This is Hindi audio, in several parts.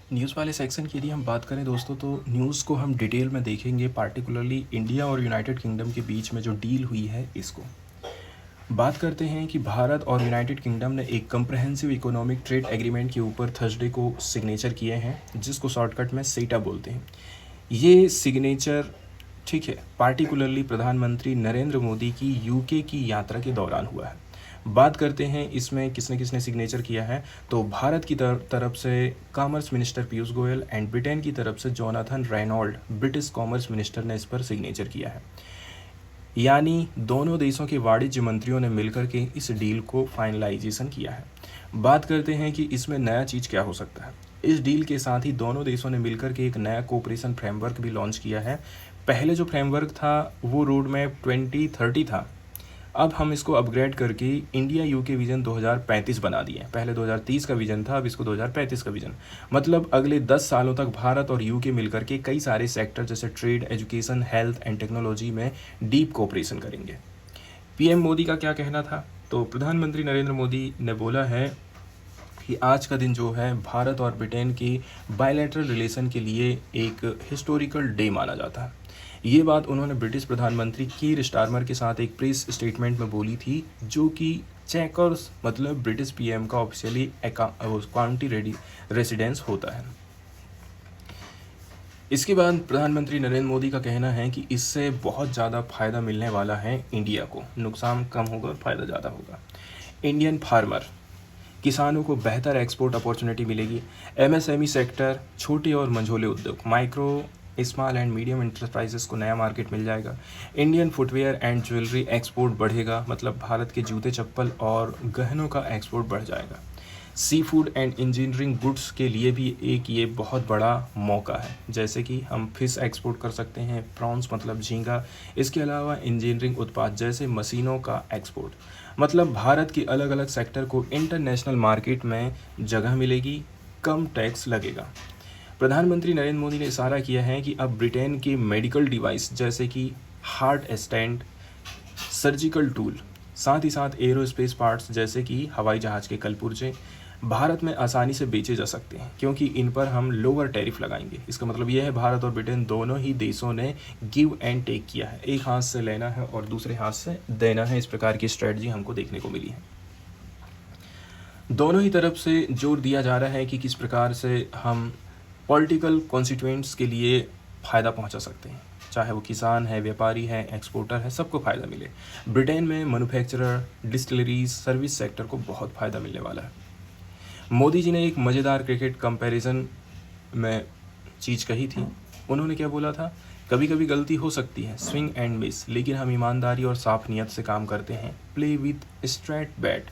न्यूज़ वाले सेक्शन की यदि हम बात करें दोस्तों, तो न्यूज़ को हम डिटेल में देखेंगे, पार्टिकुलरली इंडिया और यूनाइटेड किंगडम के बीच में जो डील हुई है इसको बात करते हैं कि भारत और यूनाइटेड किंगडम ने एक कम्प्रहेंसिव इकोनॉमिक ट्रेड एग्रीमेंट के ऊपर थर्सडे को सिग्नेचर किए हैं, जिसको शॉर्टकट में सेटा बोलते हैं। ये सिग्नेचर ठीक है, पार्टिकुलरली प्रधानमंत्री नरेंद्र मोदी की यूके की यात्रा के दौरान हुआ है। बात करते हैं इसमें किसने किसने सिग्नेचर किया है, तो भारत की तरफ से commerce minister Piyush Goyal and Britain की तरफ से Jonathan Reynold British commerce minister ने इस पर सिग्नेचर किया है। यानी दोनों देशों के वाणिज्य मंत्रियों ने मिलकर के इस डील को फाइनलाइजेशन किया है। बात करते हैं कि इसमें नया चीज़ क्या हो सकता है। इस डील के साथ ही दोनों देशों ने मिलकर के एक नया कोऑपरेशन फ्रेमवर्क भी लॉन्च किया है। पहले जो फ्रेमवर्क था वो रोड मैप 2030 था, अब हम इसको अपग्रेड करके इंडिया यूके विजन 2035 बना दिए। पहले 2030 का विजन था, अब इसको 2035 का विजन। मतलब अगले 10 सालों तक भारत और यूके मिलकर के कई सारे सेक्टर जैसे trade, education, health and technology में डीप कोऑपरेशन करेंगे। पीएम मोदी का क्या कहना था, तो प्रधानमंत्री नरेंद्र मोदी ने बोला है कि आज का दिन जो है भारत और ब्रिटेन की बायलैटरल रिलेशन के लिए एक हिस्टोरिकल डे माना जाता है। ये बात उन्होंने ब्रिटिश प्रधानमंत्री कीर स्टारमर के साथ एक प्रेस स्टेटमेंट में बोली थी, जो कि चेकर्स मतलब ब्रिटिश पीएम का ऑफिशियली काउंटी रेसिडेंस होता है। इसके बाद प्रधानमंत्री नरेंद्र मोदी का कहना है कि इससे बहुत ज़्यादा फ़ायदा मिलने वाला है इंडिया को, नुकसान कम होगा और फ़ायदा ज़्यादा होगा। इंडियन फार्मर किसानों को बेहतर एक्सपोर्ट अपॉर्चुनिटी मिलेगी। एमएसएमई सेक्टर, छोटे और मंझोले उद्योग, micro small and medium enterprises को नया मार्केट मिल जाएगा। Indian footwear and jewellery export बढ़ेगा, मतलब भारत के जूते चप्पल और गहनों का एक्सपोर्ट बढ़ जाएगा। Sea food and engineering goods के लिए भी एक ये बहुत बड़ा मौका है, जैसे कि हम फिश एक्सपोर्ट कर सकते हैं, प्रॉन्स मतलब झींगा। इसके अलावा इंजीनियरिंग उत्पाद जैसे मशीनों का एक्सपोर्ट, मतलब भारत की अलग अलग सेक्टर को इंटरनेशनल मार्केट में जगह मिलेगी, कम टैक्स लगेगा। प्रधानमंत्री नरेंद्र मोदी ने इशारा किया है कि अब ब्रिटेन के मेडिकल डिवाइस जैसे कि हार्ट स्टेंट, सर्जिकल टूल, साथ ही साथ एरोस्पेस पार्ट्स जैसे कि हवाई जहाज़ के कलपुर्जे भारत में आसानी से बेचे जा सकते हैं, क्योंकि इन पर हम लोअर टैरिफ लगाएंगे। इसका मतलब यह है भारत और ब्रिटेन दोनों ही देशों ने गिव एंड टेक किया है, एक हाथ से लेना है और दूसरे हाथ से देना है। इस प्रकार की स्ट्रेटजी हमको देखने को मिली है। दोनों ही तरफ से जोर दिया जा रहा है कि किस प्रकार से हम पॉलिटिकल कॉन्स्टिट्यूएंट्स के लिए फ़ायदा पहुंचा सकते हैं, चाहे वो किसान है, व्यापारी है, एक्सपोर्टर है, सबको फ़ायदा मिले। ब्रिटेन में मैन्युफैक्चरर, डिस्टिलरीज, सर्विस सेक्टर को बहुत फ़ायदा मिलने वाला है। मोदी जी ने एक मज़ेदार क्रिकेट कंपैरिजन में चीज़ कही थी। उन्होंने क्या बोला था, कभी कभी गलती हो सकती है, स्विंग एंड मिस, लेकिन हम ईमानदारी और साफ नीयत से काम करते हैं, प्ले विथ स्ट्रेट बैट,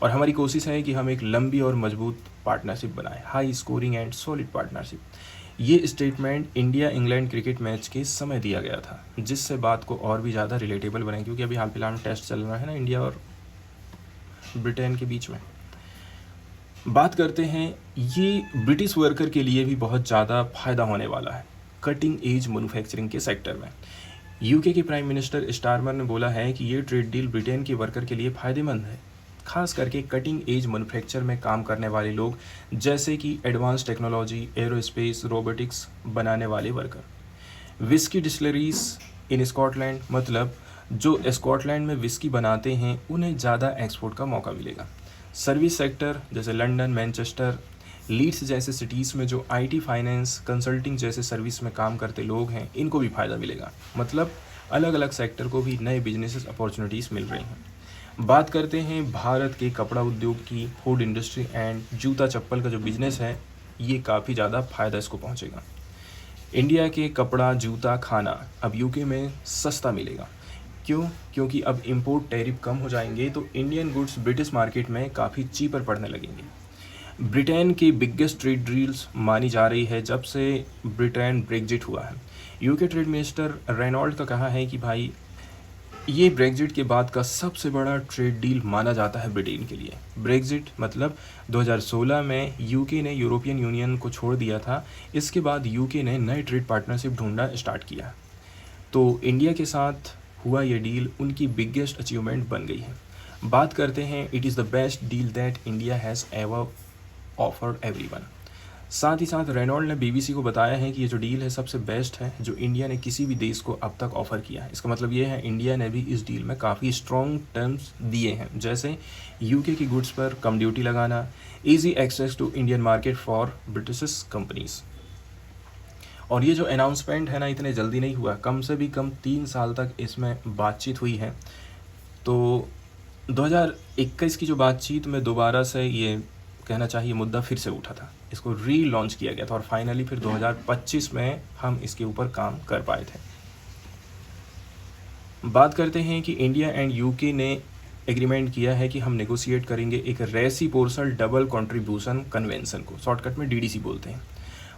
और हमारी कोशिश है कि हम एक लंबी और मजबूत पार्टनरशिप बनाएं, high scoring and solid partnership. ये statement India England cricket match के समय दिया गया था, जिससे बात को और भी ज़्यादा रिलेटेबल बनाए, क्योंकि अभी हाल फिलहाल में टेस्ट चल रहा है ना इंडिया और ब्रिटेन के बीच में। बात करते हैं, ये ब्रिटिश वर्कर के लिए भी बहुत ज़्यादा फ़ायदा होने वाला है कटिंग एज मैन्युफैक्चरिंग के सेक्टर में। यूके के प्राइम मिनिस्टर स्टारमर ने बोला है कि ये ट्रेड डील ब्रिटेन के वर्कर के लिए फ़ायदेमंद है, खास करके कटिंग एज मैन्युफैक्चर में काम करने वाले लोग, जैसे कि एडवांस टेक्नोलॉजी, एरोस्पेस, रोबोटिक्स बनाने वाले वर्कर। विस्की डिस्टिलरीज इन स्कॉटलैंड, मतलब जो स्कॉटलैंड में विस्की बनाते हैं उन्हें ज़्यादा एक्सपोर्ट का मौका मिलेगा। सर्विस सेक्टर जैसे लंदन, मैनचेस्टर, लीड्स जैसे सिटीज़ में जो आईटी, फाइनेंस, कंसल्टिंग जैसे सर्विस में काम करते लोग हैं, इनको भी फ़ायदा मिलेगा। मतलब अलग अलग सेक्टर को भी नए बिजनेस अपॉर्चुनिटीज़ मिल रही हैं। बात करते हैं भारत के कपड़ा उद्योग की, फूड इंडस्ट्री एंड जूता चप्पल का जो बिजनेस है, ये काफ़ी ज़्यादा फ़ायदा इसको पहुँचेगा। इंडिया के कपड़ा, जूता, खाना अब यूके में सस्ता मिलेगा। क्यों? क्योंकि अब इंपोर्ट टैरिफ कम हो जाएंगे, तो इंडियन गुड्स ब्रिटिश मार्केट में काफ़ी चीपर पड़ने लगेंगे। ब्रिटेन की बिगेस्ट ट्रेड डील्स मानी जा रही है जब से ब्रिटेन ब्रेग्जिट हुआ है। यूके ट्रेड मिनिस्टर रेनॉल्ड का कहा है कि भाई ये ब्रेग्जिट के बाद का सबसे बड़ा ट्रेड डील माना जाता है ब्रिटेन के लिए। ब्रेग्जिट मतलब 2016 में यूके ने यूरोपियन यूनियन को छोड़ दिया था। इसके बाद यूके ने नए ट्रेड पार्टनरशिप ढूंढना स्टार्ट किया, तो इंडिया के साथ हुआ ये डील उनकी बिगेस्ट अचीवमेंट बन गई है। बात करते हैं, it is the best deal that India has ever offered everyone. साथ ही साथ रेनॉल्ड ने बीबीसी को बताया है कि ये जो डील है सबसे बेस्ट है जो इंडिया ने किसी भी देश को अब तक ऑफ़र किया है। इसका मतलब ये है इंडिया ने भी इस डील में काफ़ी स्ट्रॉन्ग टर्म्स दिए हैं, जैसे यूके की गुड्स पर कम ड्यूटी लगाना, easy access to Indian market for British companies. और ये जो अनाउंसमेंट है ना, इतने जल्दी नहीं हुआ, कम से भी कम 3 साल तक इसमें बातचीत हुई है। तो 2021 की जो बातचीत में दोबारा से ये कहना चाहिए मुद्दा फिर से उठा था, इसको री लॉन्च किया गया था और फाइनली फिर 2025 में हम इसके ऊपर काम कर पाए थे। बात करते हैं कि इंडिया एंड यूके ने एग्रीमेंट किया है कि हम नेगोशिएट करेंगे एक रेसिप्रोकल डबल कंट्रीब्यूशन कन्वेंशन को, शॉर्टकट में डीडीसी बोलते हैं।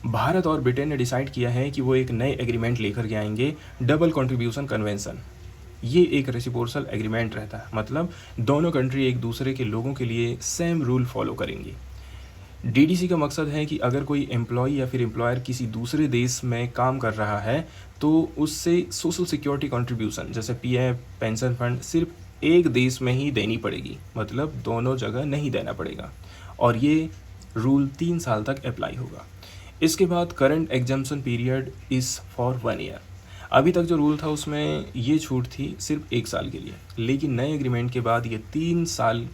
भारत और ब्रिटेन ने डिसाइड किया है कि वो एक नए एग्रीमेंट लेकर के आएंगे, डबल कंट्रीब्यूशन कन्वेंशन। ये एक रेसिप्रोकल एग्रीमेंट रहता है, मतलब दोनों कंट्री एक दूसरे के लोगों के लिए सेम रूल फॉलो करेंगी। डीडीसी का मकसद है कि अगर कोई एम्प्लॉय या फिर एम्प्लॉयर किसी दूसरे देश में काम कर रहा है तो उससे सोशल सिक्योरिटी कंट्रीब्यूशन जैसे पीएफ, पेंशन फंड सिर्फ एक देश में ही देनी पड़ेगी, मतलब दोनों जगह नहीं देना पड़ेगा। और ये रूल 3 साल तक अप्लाई होगा। इसके बाद current exemption period is for 1 year. अभी तक जो रूल था उसमें ये छूट थी सिर्फ 1 साल के लिए, लेकिन नए एग्रीमेंट के बाद ये 3 साल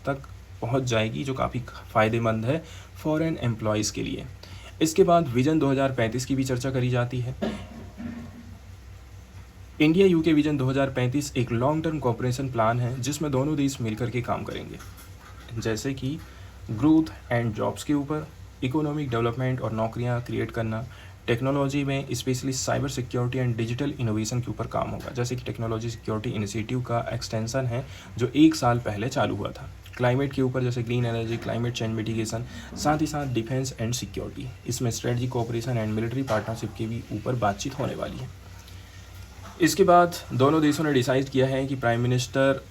तक पहुंच जाएगी, जो काफ़ी फ़ायदेमंद है फॉरेन एम्प्लॉयज़ के लिए। इसके बाद विजन 2035 की भी चर्चा करी जाती है। इंडिया यूके विजन 2035 एक लॉन्ग टर्म कोऑपरेशन प्लान है जिसमें दोनों देश मिलकर के काम करेंगे, जैसे कि ग्रोथ एंड जॉब्स के ऊपर, इकोनॉमिक डेवलपमेंट और नौकरियां क्रिएट करना, टेक्नोलॉजी में specially cyber security and digital innovation के ऊपर काम होगा, जैसे कि टेक्नोलॉजी सिक्योरिटी इनिशिएटिव का एक्सटेंशन है जो 1 साल पहले चालू हुआ था। क्लाइमेट के ऊपर जैसे green energy, climate change mitigation, साथ ही साथ डिफेंस एंड सिक्योरिटी, इसमें strategy cooperation and military partnership की भी ऊपर बातचीत होने वाली है। इसके बाद दोनों देशों ने डिसाइड किया है कि प्राइम मिनिस्टर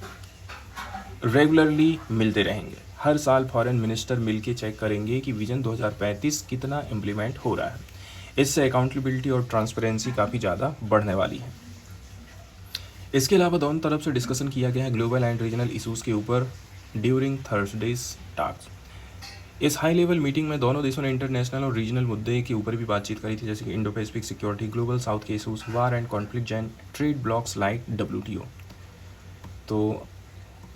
रेगुलरली मिलते रहेंगे, हर साल फॉरेन मिनिस्टर मिलके चेक करेंगे कि विजन 2035 कितना इम्प्लीमेंट हो रहा है। इससे अकाउंटेबिलिटी और ट्रांसपेरेंसी काफ़ी ज़्यादा बढ़ने वाली है। इसके अलावा दोनों तरफ से डिस्कशन किया गया है ग्लोबल एंड रीजनल इशूज़ के ऊपर ड्यूरिंग थर्सडेज टॉक्स। इस हाई लेवल मीटिंग में दोनों देशों ने इंटरनेशनल और रीजनल मुद्दे के ऊपर भी बातचीत करी थी, जैसे कि Indo Pacific security, global south के issues, war and conflict and trade blocks like WTO। तो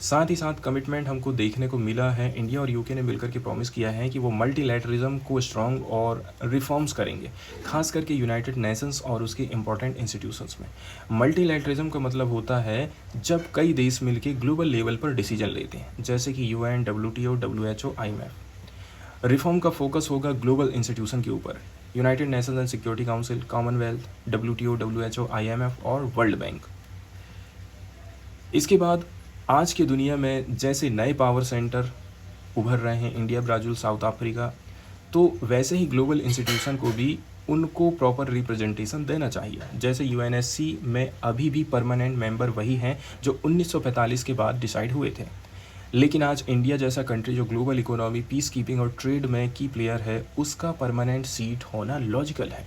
साथ ही साथ कमिटमेंट हमको देखने को मिला है, इंडिया और यूके ने मिलकर के प्रॉमिस किया है कि वो मल्टीलैटरिज्म को स्ट्रॉन्ग और रिफॉर्म्स करेंगे, खास करके यूनाइटेड नेशंस और उसके इम्पोर्टेंट इंस्टीट्यूशंस में। मल्टीलैटरिज्म का मतलब होता है जब कई देश मिलकर ग्लोबल लेवल पर डिसीजन लेते हैं, जैसे कि UN, WTO, WHO, IMF। Reform का फोकस होगा ग्लोबल इंस्टीट्यूशन के ऊपर, United Nations and security council, Commonwealth, WTO, WHO, IMF और वर्ल्ड बैंक। इसके बाद आज की दुनिया में जैसे नए पावर सेंटर उभर रहे हैं, इंडिया, ब्राज़ील, साउथ अफ्रीका, तो वैसे ही ग्लोबल इंस्टीट्यूशन को भी उनको प्रॉपर रिप्रेजेंटेशन देना चाहिए। जैसे UNSC में अभी भी परमानेंट मेंबर वही हैं जो 1945 के बाद डिसाइड हुए थे, लेकिन आज इंडिया जैसा कंट्री जो ग्लोबल इकोनॉमी, पीस कीपिंग और ट्रेड में की प्लेयर है, उसका परमानेंट सीट होना लॉजिकल है।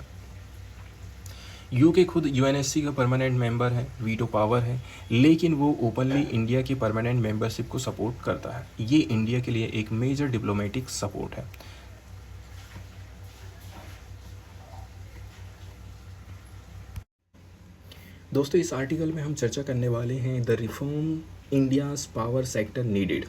यूके खुद UNSC का परमानेंट मेंबर है, वीटो पावर है, लेकिन वो ओपनली इंडिया की परमानेंट मेंबरशिप को सपोर्ट करता है। ये इंडिया के लिए एक मेजर डिप्लोमेटिक सपोर्ट है। दोस्तों, इस आर्टिकल में हम चर्चा करने वाले हैं the reform India's power sector needed.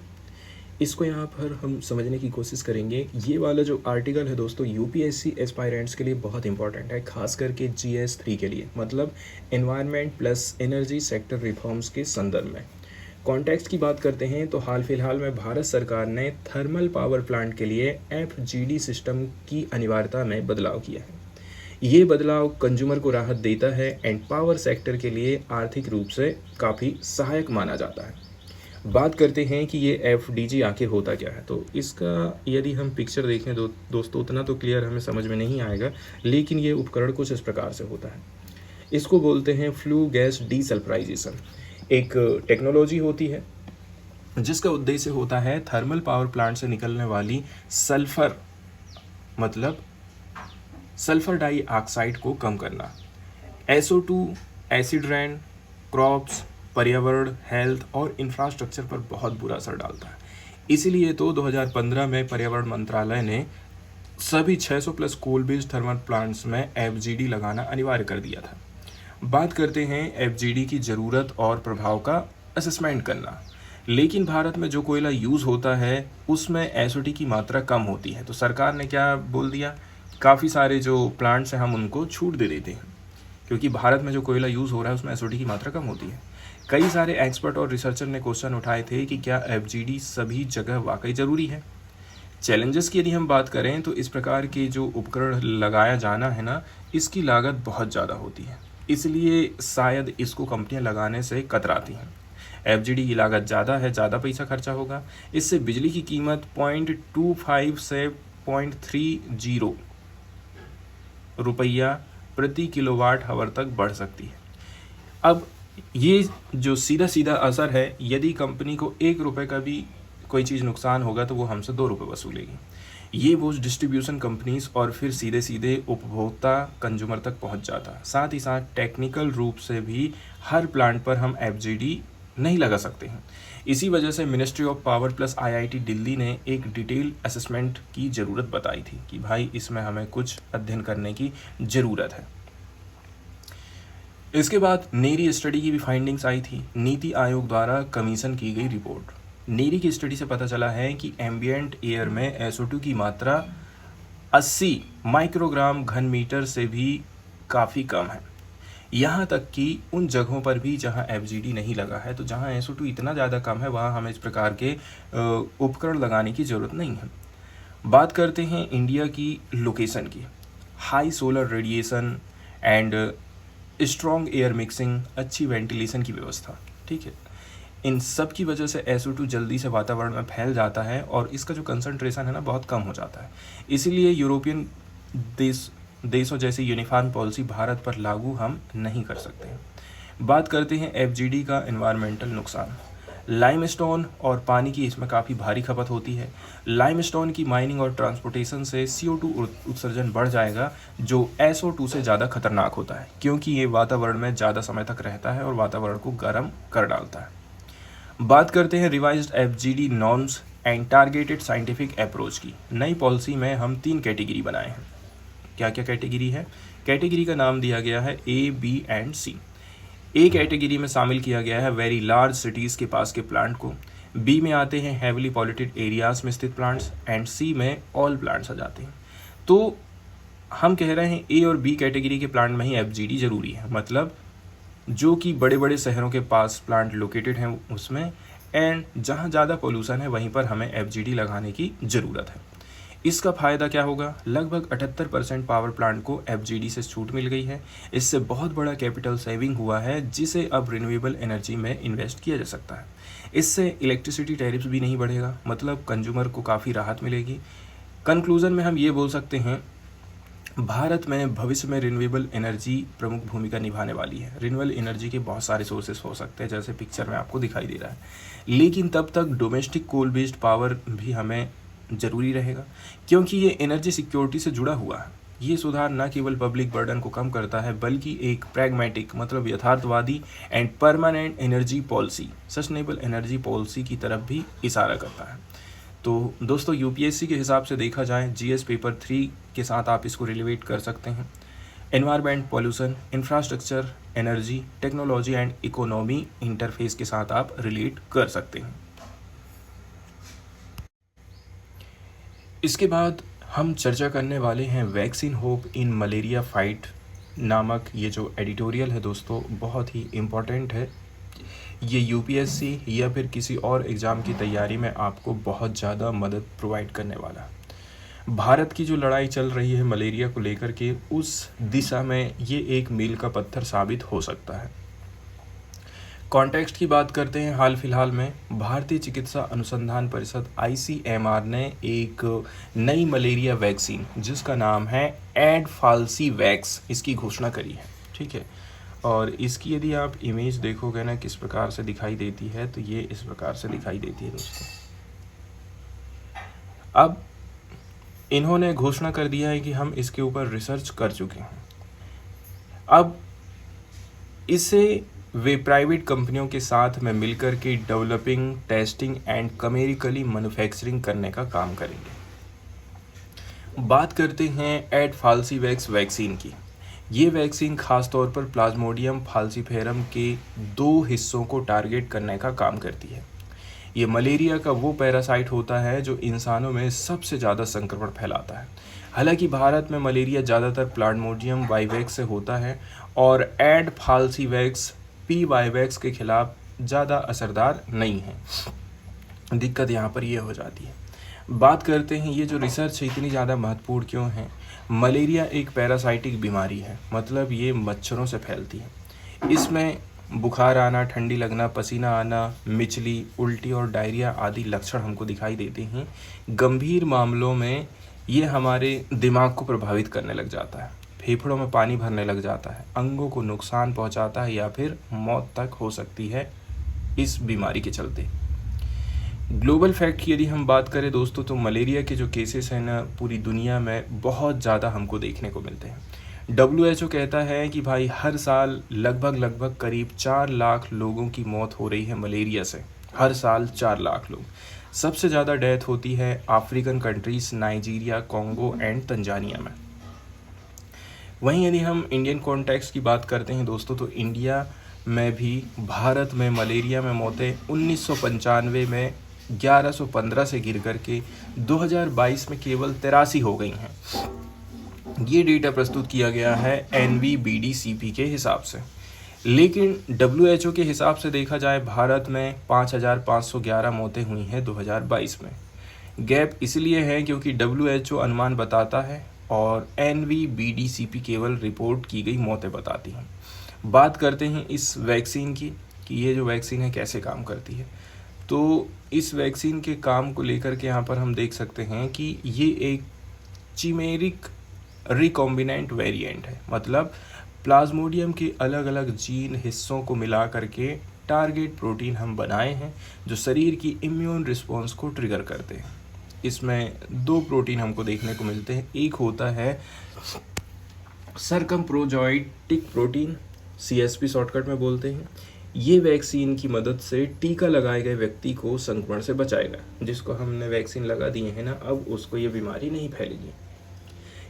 इसको यहाँ पर हम समझने की कोशिश करेंगे। ये वाला जो आर्टिकल है दोस्तों, UPSC एस्पायरेंट्स के लिए बहुत इंपॉर्टेंट है, खास करके GS3 के लिए, मतलब environment plus energy sector reforms के संदर्भ में। कॉन्टेक्स्ट की बात करते हैं तो हाल फिलहाल में भारत सरकार ने थर्मल पावर प्लांट के लिए FGD सिस्टम की अनिवार्यता में बदलाव किया है। ये बदलाव कंज्यूमर को राहत देता है एंड पावर सेक्टर के लिए आर्थिक रूप से काफ़ी सहायक माना जाता है। बात करते हैं कि ये FDG आखिर होता क्या है। तो इसका यदि हम पिक्चर देखें दोस्तों, उतना तो क्लियर हमें समझ में नहीं आएगा, लेकिन ये उपकरण कुछ इस प्रकार से होता है। इसको बोलते हैं फ्लू गैस डीसल्फ्राइजेशन। एक टेक्नोलॉजी होती है जिसका उद्देश्य होता है थर्मल पावर प्लांट से निकलने वाली सल्फर, मतलब सल्फर डाइऑक्साइड को कम करना। SO2 एसिड रेन क्रॉप्स, पर्यावरण, हेल्थ और इंफ्रास्ट्रक्चर पर बहुत बुरा असर डालता है। इसीलिए तो 2015 में पर्यावरण मंत्रालय ने सभी 600 plus coal based thermal plants में एफजीडी लगाना अनिवार्य कर दिया था। बात करते हैं एफजीडी की ज़रूरत और प्रभाव का असेसमेंट करना। लेकिन भारत में जो कोयला यूज़ होता है उसमें एसओटी की मात्रा कम होती है, तो सरकार ने क्या बोल दिया, काफ़ी सारे जो प्लांट्स हैं हम उनको छूट दे देते हैं, क्योंकि भारत में जो कोयला यूज़ हो रहा है उसमें एसओटी की मात्रा कम होती है। कई सारे एक्सपर्ट और रिसर्चर ने क्वेश्चन उठाए थे कि क्या एफजीडी सभी जगह वाकई ज़रूरी है। चैलेंजेस की यदि हम बात करें तो इस प्रकार के जो उपकरण लगाया जाना है ना, इसकी लागत बहुत ज़्यादा होती है, इसलिए शायद इसको कंपनियां लगाने से कतराती हैं। एफजीडी की लागत ज़्यादा है, ज़्यादा पैसा खर्चा होगा, इससे बिजली की कीमत 0.25 से 0.30 रुपया प्रति किलोवाट आवर तक बढ़ सकती है। अब ये जो सीधा सीधा असर है, यदि कंपनी को 1 रुपये का भी कोई चीज़ नुकसान होगा तो वो हमसे 2 रुपये वसूलेगी। ये वो डिस्ट्रीब्यूशन कंपनीज और फिर सीधे सीधे उपभोक्ता कंज्यूमर तक पहुंच जाता है। साथ ही साथ टेक्निकल रूप से भी हर प्लांट पर हम एफजीडी नहीं लगा सकते हैं। इसी वजह से ministry of power plus IIT Delhi ने एक डिटेल असेसमेंट की ज़रूरत बताई थी कि भाई इसमें हमें कुछ अध्ययन करने की ज़रूरत है। इसके बाद नेरी स्टडी की भी फाइंडिंग्स आई थी। नीति आयोग द्वारा कमीशन की गई रिपोर्ट, नेरी की स्टडी से पता चला है कि एम्बिएंट एयर में SO2 की मात्रा 80 माइक्रोग्राम घन मीटर से भी काफ़ी कम है। यहाँ तक कि उन जगहों पर भी जहाँ एफजीडी नहीं लगा है, तो जहाँ SO2 इतना ज़्यादा कम है वहाँ हमें इस प्रकार के उपकरण लगाने की ज़रूरत नहीं है। बात करते हैं इंडिया की लोकेशन की। High solar radiation and strong air mixing, अच्छी वेंटिलेशन की व्यवस्था, ठीक है, इन सब की वजह से SO2 जल्दी से वातावरण में फैल जाता है और इसका जो कंसंट्रेशन है ना बहुत कम हो जाता है। इसीलिए यूरोपियन देशों जैसी यूनिफॉर्म पॉलिसी भारत पर लागू हम नहीं कर सकते। बात करते हैं एफजीडी का एनवायरमेंटल नुकसान। लाइमस्टोन और पानी की इसमें काफ़ी भारी खपत होती है। लाइमस्टोन की माइनिंग और ट्रांसपोर्टेशन से CO2 उत्सर्जन बढ़ जाएगा, जो SO2 से ज़्यादा खतरनाक होता है, क्योंकि ये वातावरण में ज़्यादा समय तक रहता है और वातावरण को गर्म कर डालता है। बात करते हैं revised FGD norms and targeted scientific approach की। नई पॉलिसी में हम 3 कैटेगरी बनाए हैं। क्या क्या कैटेगरी है? कैटेगरी का नाम दिया गया है A, B and C। A category में शामिल किया गया है वेरी लार्ज सिटीज़ के पास के प्लांट को, बी में आते हैं हैविली पॉल्यूटेड एरियाज़ में स्थित प्लांट्स एंड सी में ऑल प्लांट्स आ जाते हैं। तो हम कह रहे हैं ए और बी कैटेगरी के प्लांट में ही एफजीडी ज़रूरी है, मतलब जो कि बड़े बड़े शहरों के पास प्लांट लोकेटेड हैं उसमें, एंड जहाँ ज़्यादा पोल्यूशन है वहीं पर हमें एफजीडी लगाने की ज़रूरत है। इसका फ़ायदा क्या होगा? लगभग 78% पावर प्लांट को एफजीडी से छूट मिल गई है। इससे बहुत बड़ा कैपिटल सेविंग हुआ है, जिसे अब रिन्यूएबल एनर्जी में इन्वेस्ट किया जा सकता है। इससे इलेक्ट्रिसिटी टैरिफ्स भी नहीं बढ़ेगा, मतलब कंज्यूमर को काफ़ी राहत मिलेगी। कंक्लूज़न में हम ये बोल सकते हैं, भारत में भविष्य में रिन्यूएबल एनर्जी प्रमुख भूमिका निभाने वाली है। रिन्यूएबल एनर्जी के बहुत सारे सोर्सेस हो सकते हैं, जैसे पिक्चर में आपको दिखाई दे रहा है, लेकिन तब तक डोमेस्टिक कोल बेस्ड पावर भी हमें ज़रूरी रहेगा, क्योंकि ये एनर्जी सिक्योरिटी से जुड़ा हुआ है। ये सुधार न केवल पब्लिक बर्डन को कम करता है, बल्कि एक प्रैग्मेटिक मतलब यथार्थवादी and permanent energy policy, sustainable energy policy की तरफ भी इशारा करता है। तो दोस्तों, यूपीएससी के हिसाब से देखा जाए, जीएस पेपर 3 के साथ आप इसको रिलेट कर सकते हैं। Environment, pollution, infrastructure, energy, technology and economy interface के साथ आप रिलेट कर सकते हैं। इसके बाद हम चर्चा करने वाले हैं वैक्सीन होप इन मलेरिया फाइट नामक ये जो एडिटोरियल है दोस्तों, बहुत ही इम्पोर्टेंट है। ये यूपीएससी या फिर किसी और एग्ज़ाम की तैयारी में आपको बहुत ज़्यादा मदद प्रोवाइड करने वाला है। भारत की जो लड़ाई चल रही है मलेरिया को लेकर के, उस दिशा में ये एक मील का पत्थर साबित हो सकता है। कॉन्टेक्स्ट की बात करते हैं, हाल फिलहाल में भारतीय चिकित्सा अनुसंधान परिषद ICMR ने एक नई मलेरिया वैक्सीन जिसका नाम है एडफाल्सीवैक्स, इसकी घोषणा करी है, ठीक है। और इसकी यदि आप इमेज देखोगे ना किस प्रकार से दिखाई देती है, तो ये इस प्रकार से दिखाई देती है दोस्तों। अब इन्होंने घोषणा कर दिया है कि हम इसके ऊपर रिसर्च कर चुके हैं। अब इसे वे प्राइवेट कंपनियों के साथ में मिलकर के developing, testing and commercially manufacturing करने का काम करेंगे। बात करते हैं एड फाल्सीवैक्स वैक्सीन की। ये वैक्सीन खास तौर पर प्लाज्मोडियम फाल्सीफेरम के 2 हिस्सों को टारगेट करने का काम करती है। ये मलेरिया का वो पैरासाइट होता है जो इंसानों में सबसे ज़्यादा संक्रमण फैलाता है। हालांकि भारत में मलेरिया ज़्यादातर प्लाज्मोडियम वाइवैक्स से होता है और एड फाल्सीवैक्स पी वाइवैक्स के खिलाफ ज़्यादा असरदार नहीं है। दिक्कत यहाँ पर ये हो जाती है। बात करते हैं ये जो रिसर्च है इतनी ज़्यादा महत्वपूर्ण क्यों है। मलेरिया एक पैरासाइटिक बीमारी है, मतलब ये मच्छरों से फैलती है। इसमें बुखार आना, ठंडी लगना, पसीना आना, मिचली, उल्टी और डायरिया आदि लक्षण हमको दिखाई देते हैं। गंभीर मामलों में ये हमारे दिमाग को प्रभावित करने लग जाता है, फेफड़ों में पानी भरने लग जाता है, अंगों को नुकसान पहुंचाता है या फिर मौत तक हो सकती है इस बीमारी के चलते। ग्लोबल फैक्ट की यदि हम बात करें दोस्तों, तो मलेरिया के जो केसेस हैं ना पूरी दुनिया में बहुत ज़्यादा हमको देखने को मिलते हैं। WHO कहता है कि भाई हर साल लगभग करीब 4 लाख लोगों की मौत हो रही है मलेरिया से। हर साल 4 लाख लोग। सबसे ज़्यादा डेथ होती है African countries Nigeria, Congo and Tanzania में। वहीं यदि हम इंडियन कॉन्टेक्स्ट की बात करते हैं दोस्तों, तो इंडिया में भी भारत में मलेरिया में मौतें 1995 में 1115 से गिर करके 2022 में केवल 83 हो गई हैं। ये डेटा प्रस्तुत किया गया है NVBDCP के हिसाब से। लेकिन WHO के हिसाब से देखा जाए भारत में 5511 मौतें हुई हैं 2022 में। गैप इसलिए है क्योंकि WHO अनुमान बताता है और NVBDCP केवल रिपोर्ट की गई मौतें बताती हैं। बात करते हैं इस वैक्सीन की कि ये जो वैक्सीन है कैसे काम करती है। तो इस वैक्सीन के काम को लेकर के यहाँ पर हम देख सकते हैं कि ये एक चिमेरिक रिकॉम्बिनेंट वेरिएंट है, मतलब प्लाज्मोडियम के अलग अलग जीन हिस्सों को मिला करके टारगेट प्रोटीन हम बनाए हैं जो शरीर की इम्यून रिस्पॉन्स को ट्रिगर करते हैं। इसमें 2 प्रोटीन हमको देखने को मिलते हैं। एक होता है सर्कम्प्रोजॉइटिक प्रोटीन, CSP शॉर्टकट में बोलते हैं। ये वैक्सीन की मदद से टीका लगाए गए व्यक्ति को संक्रमण से बचाएगा। जिसको हमने वैक्सीन लगा दिए हैं ना, अब उसको ये बीमारी नहीं फैलेगी।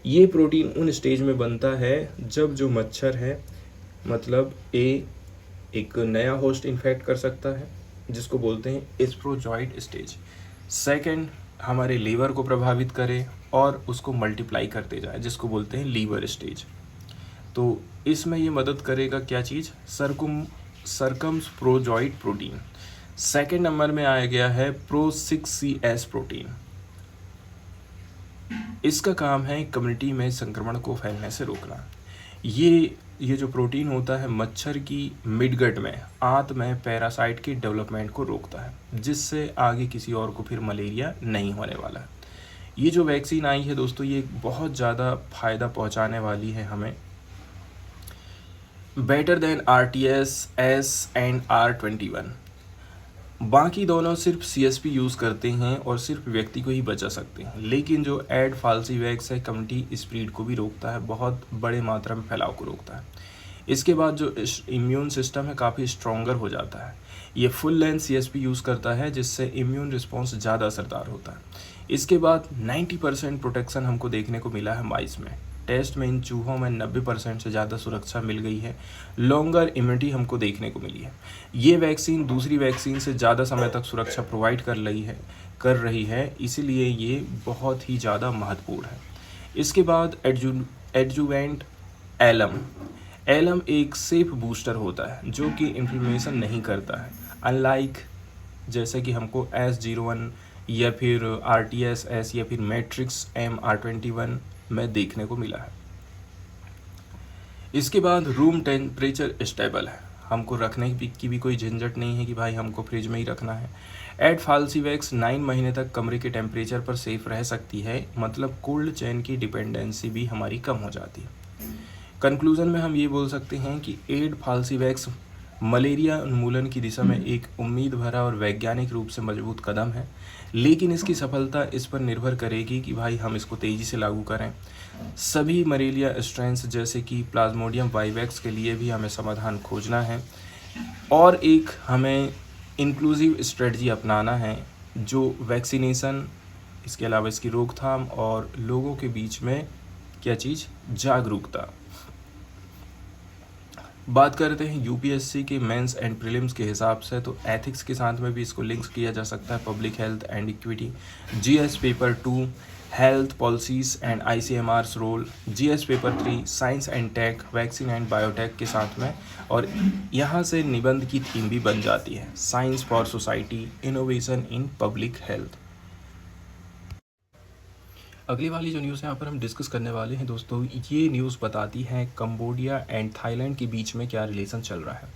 ये प्रोटीन उन स्टेज में बनता है जब जो मच्छर है, मतलब एक नया होस्ट इन्फेक्ट कर सकता है जिसको बोलते हैं एस्प्रोजॉइट स्टेज। सेकंड, हमारे लीवर को प्रभावित करे और उसको मल्टीप्लाई करते जाए जिसको बोलते हैं लीवर स्टेज। तो इसमें ये मदद करेगा क्या चीज़, सर्कम्प्रोजॉइट प्रोटीन। सेकंड नंबर में आया गया है Pro6CS प्रोटीन। इसका काम है कम्युनिटी में संक्रमण को फैलने से रोकना। ये जो प्रोटीन होता है मच्छर की मिडगट में, आंत में पैरासाइट के डेवलपमेंट को रोकता है जिससे आगे किसी और को फिर मलेरिया नहीं होने वाला है। ये जो वैक्सीन आई है दोस्तों, ये बहुत ज़्यादा फ़ायदा पहुंचाने वाली है हमें। Better than RTS-S and R21। बाकी दोनों सिर्फ CSP यूज़ करते हैं और सिर्फ व्यक्ति को ही बचा सकते हैं, लेकिन जो एड फाल्सीवैक्स है कम्युनिटी स्प्रेड को भी रोकता है, बहुत बड़े मात्रा में फैलाव को रोकता है। इसके बाद जो इम्यून सिस्टम है काफ़ी स्ट्रॉन्गर हो जाता है। ये फुल लेंथ CSP यूज़ करता है जिससे इम्यून रिस्पॉन्स ज़्यादा असरदार होता है। इसके बाद 90% प्रोटेक्शन हमको देखने को मिला है माइस में। टेस्ट में इन चूहों में 90% से ज़्यादा सुरक्षा मिल गई है। लॉन्गर इम्यूनिटी हमको देखने को मिली है। ये वैक्सीन दूसरी वैक्सीन से ज़्यादा समय तक सुरक्षा प्रोवाइड कर रही है, इसीलिए ये बहुत ही ज़्यादा महत्वपूर्ण है। इसके बाद एडजुवेंट एलम एक सेफ बूस्टर होता है जो कि इन्फ्लेमेशन नहीं करता है, अनलाइक जैसे कि हमको S01 या फिर RTS-S या फिर मैट्रिक्स MR21 में देखने को मिला है। इसके बाद रूम टेम्परेचर स्टेबल है, हमको रखने की भी कोई झंझट नहीं है कि भाई हमको फ्रिज में ही रखना है। एड फाल्सीवैक्स 9 महीने तक कमरे के टेम्परेचर पर सेफ रह सकती है, मतलब कोल्ड चेन की डिपेंडेंसी भी हमारी कम हो जाती है। कंक्लूजन में हम ये बोल सकते हैं कि एड फाल्सीवैक्स मलेरिया उन्मूलन की दिशा में एक उम्मीद भरा और वैज्ञानिक रूप से मजबूत कदम है, लेकिन इसकी सफलता इस पर निर्भर करेगी कि भाई हम इसको तेज़ी से लागू करें। सभी मलेरिया स्ट्रेन्स जैसे कि प्लाज्मोडियम वाइवैक्स के लिए भी हमें समाधान खोजना है और एक हमें इंक्लूसिव स्ट्रेटजी अपनाना है जो वैक्सीनेशन इसके अलावा इसकी रोकथाम और लोगों के बीच में क्या चीज़, जागरूकता। बात करते हैं यूपीएससी के मेंस एंड प्रीलिम्स के हिसाब से, तो एथिक्स के साथ में भी इसको लिंक्स किया जा सकता है, public health and equity, GS paper 2 health policies and ICMR's role, GS paper 3 science and tech, vaccine and biotech के साथ में। और यहाँ से निबंध की थीम भी बन जाती है, science for society, innovation in public health. अगली वाली जो न्यूज़ यहाँ पर हम डिस्कस करने वाले हैं दोस्तों, ये न्यूज़ बताती है कंबोडिया एंड थाईलैंड के बीच में क्या रिलेशन चल रहा है।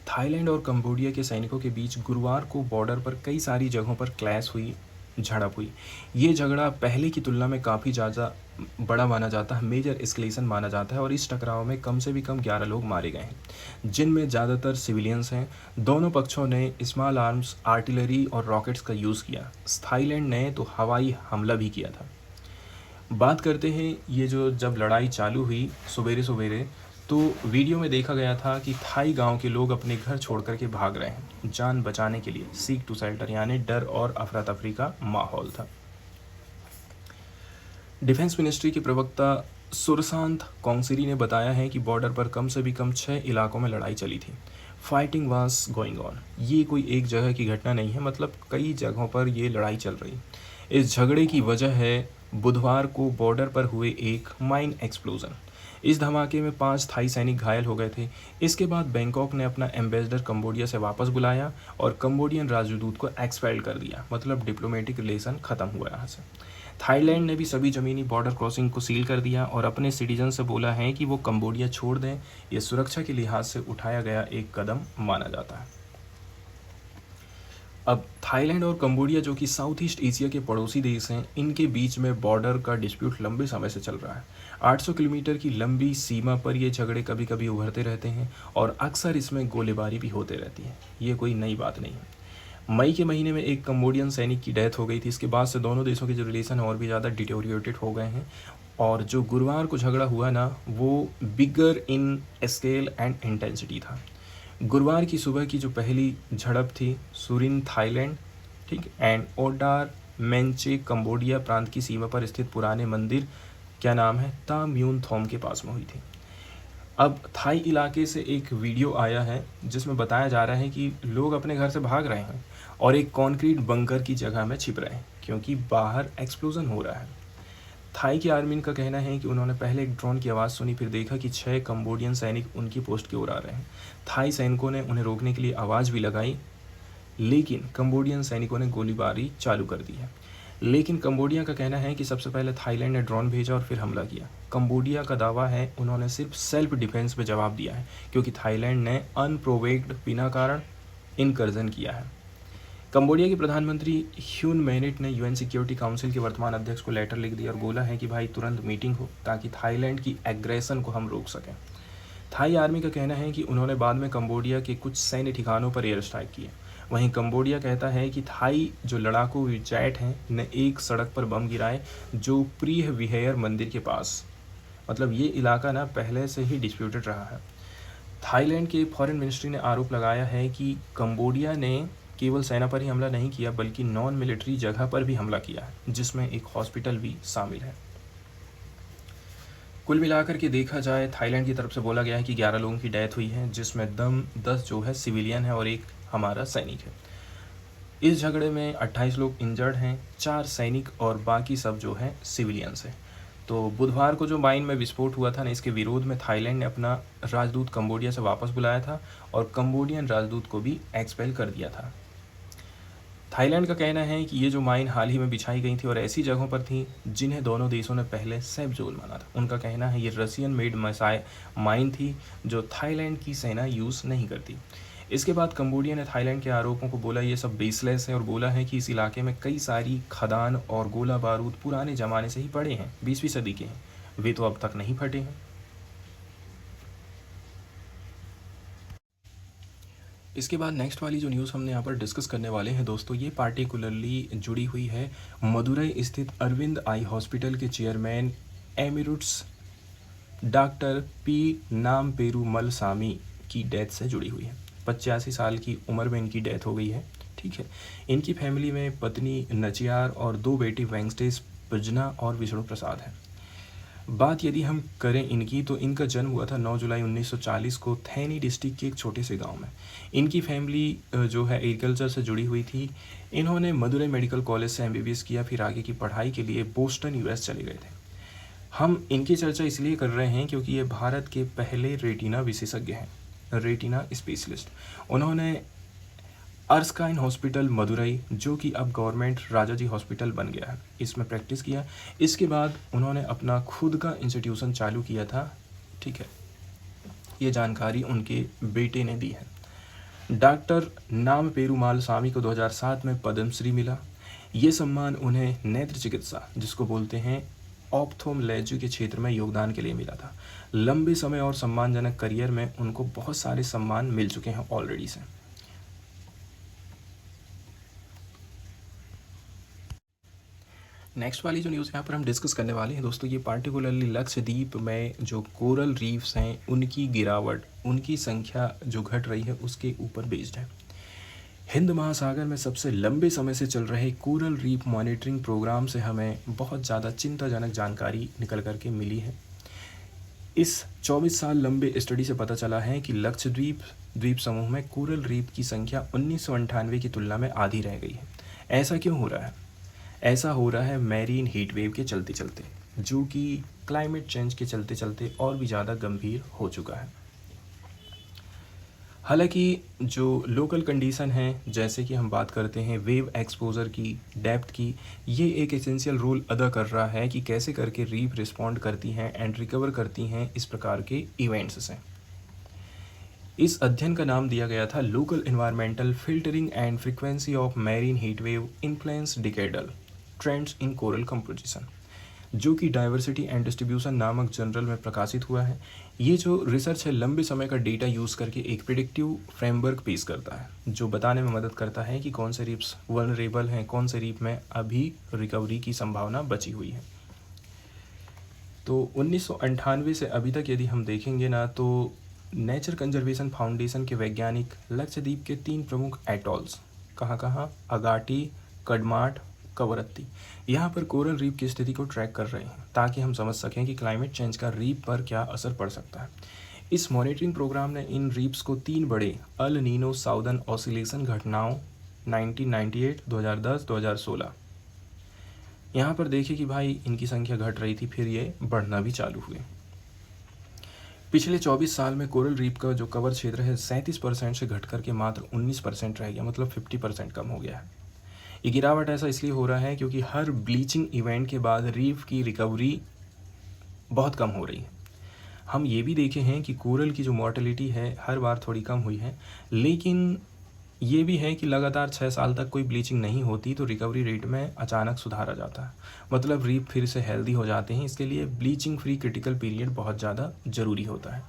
थाईलैंड और कंबोडिया के सैनिकों के बीच गुरुवार को बॉर्डर पर कई सारी जगहों पर क्लैश हुई, झड़प हुई। ये झगड़ा पहले की तुलना में काफ़ी ज़्यादा बड़ा माना जाता है, मेजर एस्केलेशन माना जाता है, और इस टकराव में कम से भी कम 11 लोग मारे गए हैं, जिनमें ज़्यादातर सिविलियंस हैं। दोनों पक्षों ने स्मॉल आर्म्स, आर्टिलरी और रॉकेट्स का यूज़ किया। थाईलैंड ने तो हवाई हमला भी किया था। बात करते हैं ये जो जब लड़ाई चालू हुई सवेरे सवेरे, तो वीडियो में देखा गया था कि थाई गांव के लोग अपने घर छोड़ कर के भाग रहे हैं जान बचाने के लिए, सीक टू शेल्टर, यानी डर और अफरा तफरी का माहौल था। डिफेंस मिनिस्ट्री के प्रवक्ता सुरशांत कोंगसिरी ने बताया है कि बॉर्डर पर कम से भी कम 6 इलाकों में लड़ाई चली थी। Fighting was going on. ये कोई एक जगह की घटना नहीं है, मतलब कई जगहों पर ये लड़ाई चल रही। इस झगड़े की वजह है बुधवार को बॉर्डर पर हुए एक माइन एक्सप्लोजन। इस धमाके में 5 थाई सैनिक घायल हो गए थे। इसके बाद बैंकॉक ने अपना एम्बेसडर कंबोडिया से वापस बुलाया और कंबोडियन राजदूत को एक्सपेल कर दिया, मतलब डिप्लोमेटिक रिलेशन ख़त्म हुआ यहाँ से। थाईलैंड ने भी सभी ज़मीनी बॉर्डर क्रॉसिंग को सील कर दिया और अपने सिटीजन से बोला है कि वो कंबोडिया छोड़ दें। ये सुरक्षा के लिहाज से उठाया गया एक कदम माना जाता है। अब थाईलैंड और कंबोडिया जो कि साउथ ईस्ट एशिया के पड़ोसी देश हैं, इनके बीच में बॉर्डर का डिस्प्यूट लंबे समय से चल रहा है। 800 किलोमीटर की लंबी सीमा पर ये झगड़े कभी कभी उभरते रहते हैं और अक्सर इसमें गोलीबारी भी होते रहती है। ये कोई नई बात नहीं है। मई के महीने में एक कंबोडियन सैनिक की डेथ हो गई थी। इसके बाद से दोनों देशों के जो रिलेशन है और भी ज़्यादा डिटोरिएटेड हो गए हैं, और जो गुरुवार को झगड़ा हुआ ना, वो बिगर इन स्केल एंड इंटेंसिटी था। गुरुवार की सुबह की जो पहली झड़प थी सुरिन थाईलैंड, ठीक, एंड ओडार मेंचे कंबोडिया प्रांत की सीमा पर स्थित पुराने मंदिर, क्या नाम है, ता म्यून थोम के पास में हुई थी। अब थाई इलाके से एक वीडियो आया है जिसमें बताया जा रहा है कि लोग अपने घर से भाग रहे हैं और एक कंक्रीट बंकर की जगह में छिप रहे हैं क्योंकि बाहर एक्सप्लोजन हो रहा है। थाई की आर्मी का कहना है कि उन्होंने पहले एक ड्रोन की आवाज़ सुनी, फिर देखा कि 6 कंबोडियन सैनिक उनकी पोस्ट की ओर आ रहे हैं। थाई सैनिकों ने उन्हें रोकने के लिए आवाज़ भी लगाई, लेकिन कंबोडियन सैनिकों ने गोलीबारी चालू कर दी है। लेकिन कंबोडिया का कहना है कि सबसे पहले थाईलैंड ने ड्रोन भेजा और फिर हमला किया। कंबोडिया का दावा है उन्होंने सिर्फ सेल्फ डिफेंस में जवाब दिया है क्योंकि थाईलैंड ने अनप्रोवेक्ड बिना कारण इनकर्जन किया है। कंबोडिया के प्रधानमंत्री ह्यून मैनेट ने यूएन सिक्योरिटी काउंसिल के वर्तमान अध्यक्ष को लेटर लिख दिया और बोला है कि भाई तुरंत मीटिंग हो ताकि थाईलैंड की एग्रेशन को हम रोक सकें। थाई आर्मी का कहना है कि उन्होंने बाद में कंबोडिया के कुछ सैन्य ठिकानों पर एयर स्ट्राइक किए। वहीं कंबोडिया कहता है कि थाई जो लड़ाकू जेट हैं ने एक सड़क पर बम गिराए जो प्रिय विहेयर मंदिर के पास, मतलब ये इलाका ना पहले से ही डिस्प्यूटेड रहा है। थाईलैंड के फॉरेन मिनिस्ट्री ने आरोप लगाया है कि कंबोडिया ने केवल सेना पर ही हमला नहीं किया बल्कि नॉन मिलिट्री जगह पर भी हमला किया है, जिसमें एक हॉस्पिटल भी शामिल है। कुल मिलाकर के देखा जाए, थाईलैंड की तरफ से बोला गया है कि 11 लोगों की डेथ हुई है, जिसमें 10 जो है सिविलियन है और एक हमारा सैनिक है। इस झगड़े में 28 लोग इंजर्ड हैं, 4 सैनिक और बाकी सब जो है सिविलियंस हैं। तो बुधवार को जो माइन में विस्फोट हुआ था ना, इसके विरोध में थाईलैंड ने अपना राजदूत कंबोडिया से वापस बुलाया था और कंबोडियन राजदूत को भी एक्सपेल कर दिया था। थाईलैंड का कहना है कि ये जो माइन हाल ही में बिछाई गई थी और ऐसी जगहों पर थी जिन्हें दोनों देशों ने पहले सेफ जोन माना था। उनका कहना है ये रशियन मेड माइन थी जो थाईलैंड की सेना यूज़ नहीं करती। इसके बाद कंबोडिया ने थाईलैंड के आरोपों को बोला ये सब बेसलेस है और बोला है कि इस इलाके में कई सारी खदान और गोला बारूद पुराने ज़माने से ही पड़े हैं, 20वीं सदी के हैं, वे तो अब तक नहीं फटे हैं। इसके बाद नेक्स्ट वाली जो न्यूज़ हमने यहाँ पर डिस्कस करने वाले हैं दोस्तों, ये पार्टिकुलरली जुड़ी हुई है मदुरई स्थित अरविंद आई हॉस्पिटल के चेयरमैन एमिरुट्स डॉक्टर पी नाम पेरूमल सामी की डेथ से जुड़ी हुई है। 85 साल की उम्र में इनकी डेथ हो गई है, ठीक। ठीक है। इनकी फैमिली में पत्नी नचियार और 2 बेटे वेंकटेश पजना और विष्णु प्रसाद हैं। बात यदि हम करें इनकी, तो इनका जन्म हुआ था 9 जुलाई 1940 को थैनी डिस्ट्रिक्ट के एक छोटे से गांव में। इनकी फैमिली जो है एग्रीकल्चर से जुड़ी हुई थी। इन्होंने मदुरई मेडिकल कॉलेज से एमबीबीएस किया, फिर आगे की पढ़ाई के लिए बोस्टन यूएस चले गए थे। हम इनकी चर्चा इसलिए कर रहे हैं क्योंकि ये भारत के पहले रेटिना विशेषज्ञ हैं, रेटिना स्पेशलिस्ट। उन्होंने अर्स्काइन हॉस्पिटल मदुरई, जो कि अब गवर्नमेंट राजाजी हॉस्पिटल बन गया है, इसमें प्रैक्टिस किया। इसके बाद उन्होंने अपना खुद का इंस्टीट्यूशन चालू किया था, ठीक है। ये जानकारी उनके बेटे ने दी है। डॉक्टर नाम पेरूमाल स्वामी को 2007 में पद्मश्री मिला। ये सम्मान उन्हें नेत्र चिकित्सा, जिसको बोलते हैं ऑप्थोमोलॉजी के क्षेत्र में योगदान के लिए मिला था। लंबे समय और सम्मानजनक करियर में उनको बहुत सारे सम्मान मिल चुके हैं ऑलरेडी से। नेक्स्ट वाली जो न्यूज़ यहाँ पर हम डिस्कस करने वाले हैं दोस्तों, ये पार्टिकुलरली लक्षद्वीप में जो कोरल रीफ्स हैं उनकी गिरावट, उनकी संख्या जो घट रही है उसके ऊपर बेस्ड है। हिंद महासागर में सबसे लंबे समय से चल रहे कोरल रीफ मॉनिटरिंग प्रोग्राम से हमें बहुत ज़्यादा चिंताजनक जानकारी निकल करके मिली है। इस 24 साल लंबे स्टडी से पता चला है कि लक्षद्वीप द्वीप समूह में कोरल रीफ की संख्या 1998 की तुलना में आधी रह गई है। ऐसा क्यों हो रहा है? ऐसा हो रहा है मैरीन हीट वेव के चलते चलते, जो कि क्लाइमेट चेंज के चलते चलते और भी ज़्यादा गंभीर हो चुका है। हालांकि जो लोकल कंडीशन है, जैसे कि हम बात करते हैं वेव एक्सपोजर की, डेप्थ की, ये एक एसेंशियल रोल अदा कर रहा है कि कैसे करके रीफ रिस्पॉन्ड करती हैं एंड रिकवर करती हैं इस प्रकार के इवेंट्स से। इस अध्ययन का नाम दिया गया था local environmental filtering and frequency of marine heat wave influence decadal trends in coral composition, जो कि डाइवर्सिटी एंड डिस्ट्रीब्यूशन नामक जर्नल में प्रकाशित हुआ है। ये जो रिसर्च है लंबे समय का डेटा यूज़ करके एक प्रिडिक्टिव फ्रेमवर्क पेश करता है, जो बताने में मदद करता है कि कौन से रीफ्स वल्नरेबल हैं, कौन से रीफ में अभी रिकवरी की संभावना बची हुई है। तो 1998 से अभी तक यदि हम देखेंगे ना, तो नेचर कंजर्वेशन फाउंडेशन के वैज्ञानिक लक्षद्वीप के 3 प्रमुख एटॉल्स, कहाँ, अगाटी, कड़माट, कवरत्ती, यहाँ पर कोरल रीफ की स्थिति को ट्रैक कर रहे हैं, ताकि हम समझ सकें कि क्लाइमेट चेंज का रीफ पर क्या असर पड़ सकता है। इस मॉनिटरिंग प्रोग्राम ने इन रीफ्स को 3 बड़े अल नीनो साउदर्न ऑसिलेशन घटनाओं 1998, 2010, 2016, यहाँ पर देखिए कि भाई इनकी संख्या घट रही थी, फिर ये बढ़ना भी चालू हुए। पिछले 24 साल में कोरल रीफ का जो कवर क्षेत्र है 37% से घट करके मात्र 19% रह गया, मतलब 50% कम हो गया है। ये गिरावट ऐसा इसलिए हो रहा है क्योंकि हर ब्लीचिंग इवेंट के बाद रीफ की रिकवरी बहुत कम हो रही है। हम ये भी देखे हैं कि कोरल की जो मॉर्टेलिटी है हर बार थोड़ी कम हुई है, लेकिन ये भी है कि लगातार 6 साल तक कोई ब्लीचिंग नहीं होती तो रिकवरी रेट में अचानक सुधार आ जाता है, मतलब रीफ फिर से हेल्दी हो जाते हैं। इसके लिए ब्लीचिंग फ्री क्रिटिकल पीरियड बहुत ज़्यादा ज़रूरी होता है।